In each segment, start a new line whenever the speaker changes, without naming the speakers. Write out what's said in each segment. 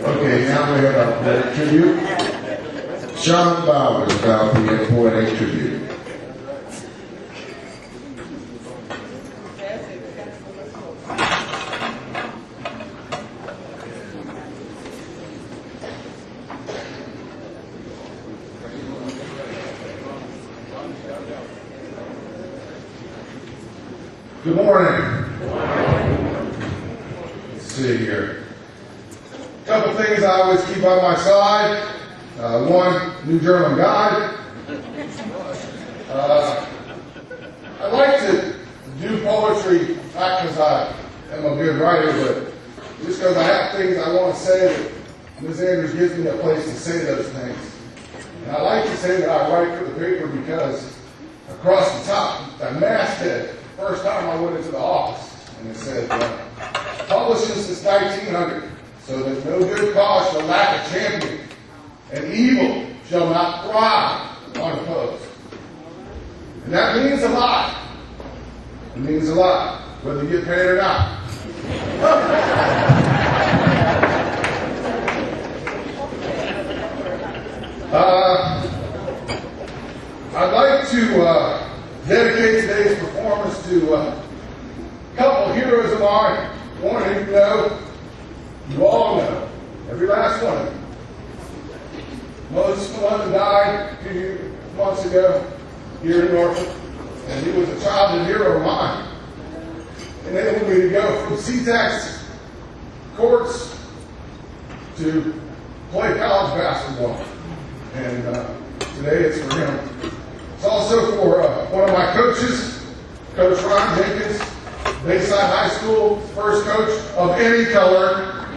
Okay, now we have our poetic tribute. Sean Bowers about the poetic tribute. Good morning. Let's see here. A couple things I always keep on my side. One, New German Guide. I like to do poetry not because I am a good writer, but just because I have things I want to say that Ms. Andrews gives me a place to say those things. And I like to say that I write for the paper because across the top, that masthead, first time I went into the office, and it said, published since 1900, so that no good cause shall lack a champion, and evil shall not thrive unopposed. And that means a lot. It means a lot, whether you get paid or not. I'd like to dedicate today's performance to a couple of heroes of mine. One who you know, you all know, every last one of them. Moses Malone died a few months ago here in Norfolk, and he was a childhood hero of mine. Enabled me to go from CTAX courts to play college basketball. And today it's for him. It's also for one of my coaches, Coach Ron Jenkins, Bayside High School, first coach of any color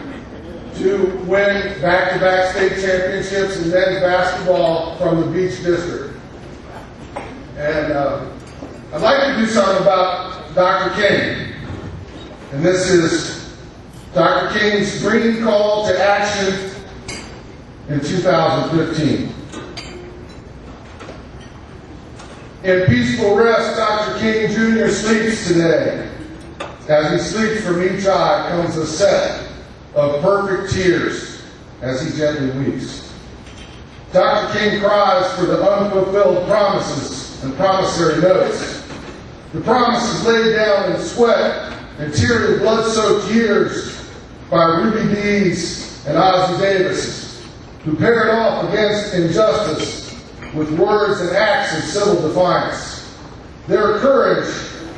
to win back-to-back state championships in men's basketball from the Beach District. And I'd like to do something about Dr. King. And this is Dr. King's green call to action in 2015. In peaceful rest, Dr. King Jr. sleeps today. As he sleeps, from each eye comes a set of perfect tears as he gently weeps. Dr. King cries for the unfulfilled promises and promissory notes. The promises laid down in sweat and teary blood-soaked years by Ruby Dees and Ozzie Davis, who paired off against injustice with words and acts of civil defiance. Their courage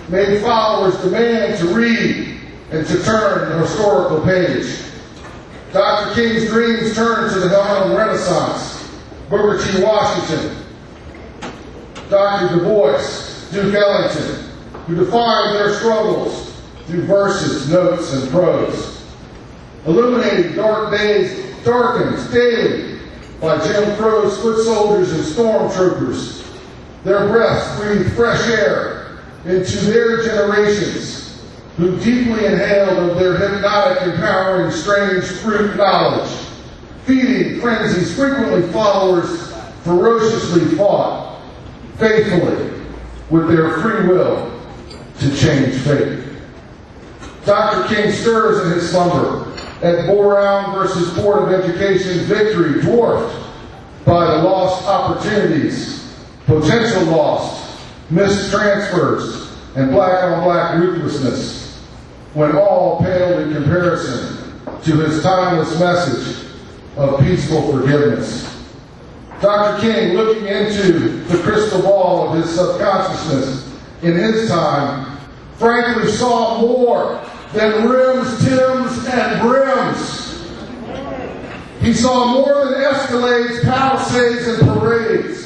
made followers demand to read and to turn the historical page. Dr. King's dreams turned to the Harlem Renaissance, Booker T. Washington, Dr. Du Bois, Duke Ellington, who defined their struggles through verses, notes, and prose. Illuminating dark days darkened daily by Jim Crow's foot soldiers and stormtroopers. Their breaths breathed fresh air into their generations, who deeply inhaled of their hypnotic, empowering, strange fruit knowledge. Feeding frenzies, frequently followers ferociously fought, faithfully, with their free will to change fate. Dr. King stirs in his slumber at Brown versus Board of Education's victory, dwarfed by the lost opportunities, potential lost, missed transfers, and black-on-black ruthlessness, when all paled in comparison to his timeless message of peaceful forgiveness. Dr. King, looking into the crystal ball of his subconsciousness in his time, frankly saw more than rims, tims, and brims. He saw more than escalades, palisades, and parades.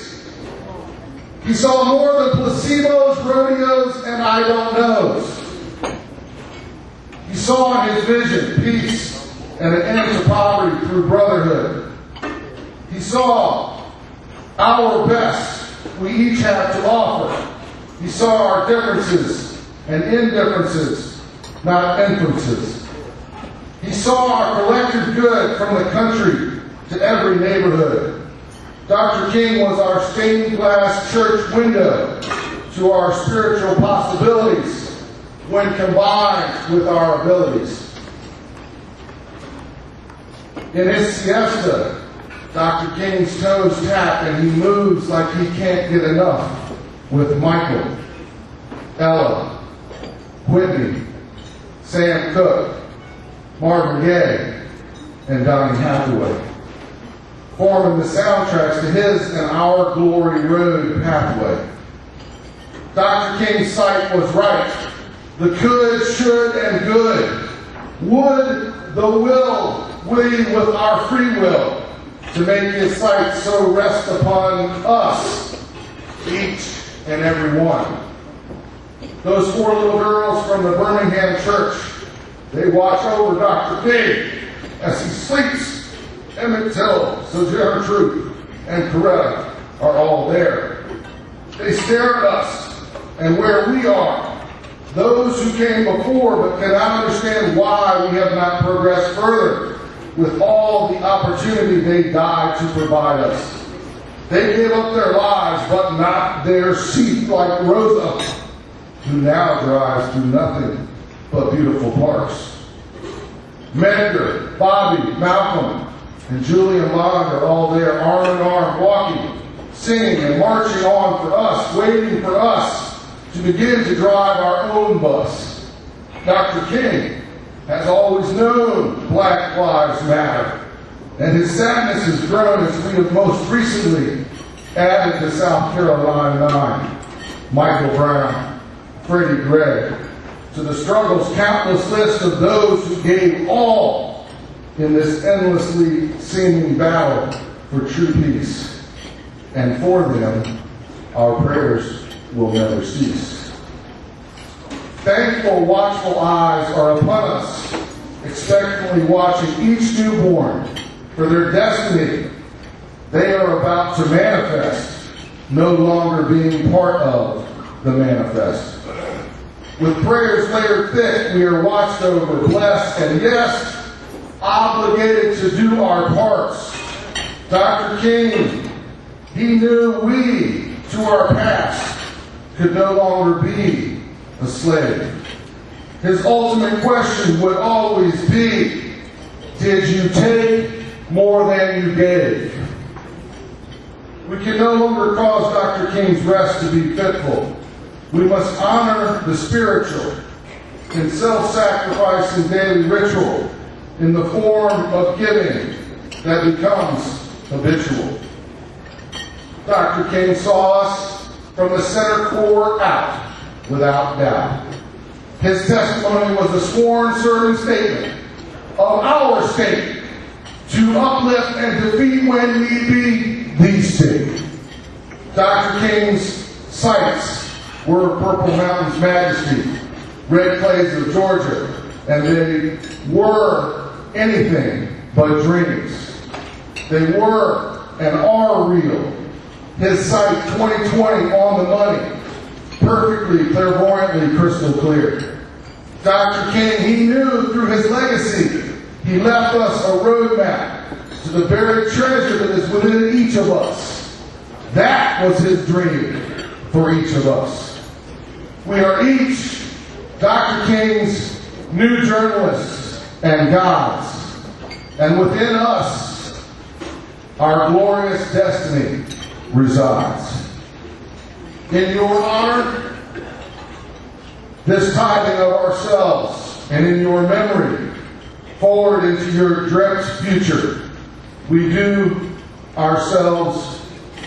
He saw more than placebos, rodeos, and I don't knows. He saw in his vision peace and an end to poverty through brotherhood. He saw our best we each have to offer. He saw our differences and indifferences, not inferences. He saw our collective good from the country to every neighborhood. Dr. King was our stained glass church window to our spiritual possibilities, when combined with our abilities. In his siesta, Dr. King's toes tap and he moves like he can't get enough with Michael, Ella, Whitney, Sam Cooke, Marvin Gaye, and Donny Hathaway, forming the soundtracks to his and our Glory Road pathway. Dr. King's sight was right. The could, should, and good. Would the will we with our free will to make his sight so rest upon us, each and every one. Those 4 little girls from the Birmingham church, they watch over Dr. King as he sleeps. Emmett Till, Sojourner Truth, and Coretta are all there. They stare at us and where we are. Those who came before but cannot understand why we have not progressed further with all the opportunity they died to provide us. They gave up their lives but not their seat, like Rosa, who now drives through nothing but beautiful parks. Medgar, Bobby, Malcolm, and Julie and Lon are all there, arm in arm, walking, singing, and marching on for us, waiting for us to begin to drive our own bus. Dr. King has always known Black Lives Matter, and his sadness has grown as we have most recently added to South Carolina 9, Michael Brown, Freddie Gregg, to the struggle's countless list of those who gave all in this endlessly seeming battle for true peace. And for them, our prayers will never cease. Thankful, watchful eyes are upon us, expectantly watching each newborn for their destiny they are about to manifest, no longer being part of the manifest. With prayers layered thick, we are watched over, blessed, and yes, obligated to do our parts. Dr. King, he knew we, to our past, could no longer be a slave. His ultimate question would always be, did you take more than you gave? We can no longer cause Dr. King's rest to be fitful. We must honor the spiritual in self-sacrificing daily ritual in the form of giving that becomes habitual. Dr. King saw us from the center core out, without doubt. His testimony was a sworn sermon statement of our state to uplift and defeat when need be the state. Dr. King's sights were Purple Mountain's majesty, red clays of Georgia, and they were anything but dreams. They were and are real. His sight 20/20 on the money, perfectly, clairvoyantly crystal clear. Dr. King, he knew through his legacy, he left us a roadmap to the buried treasure that is within each of us. That was his dream for each of us. We are each Dr. King's new journalists and gods. And within us, our glorious destiny resides. In your honor, this tithing of ourselves, and in your memory, forward into your direct future, we do ourselves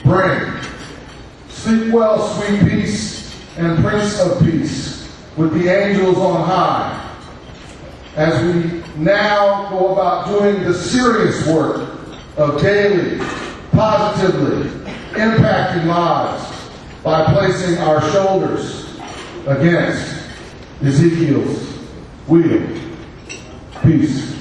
bring. Sleep well, sweet peace, and Prince of Peace, with the angels on high, as we now go about doing the serious work of daily, positively impacting lives by placing our shoulders against Ezekiel's wheel. Peace.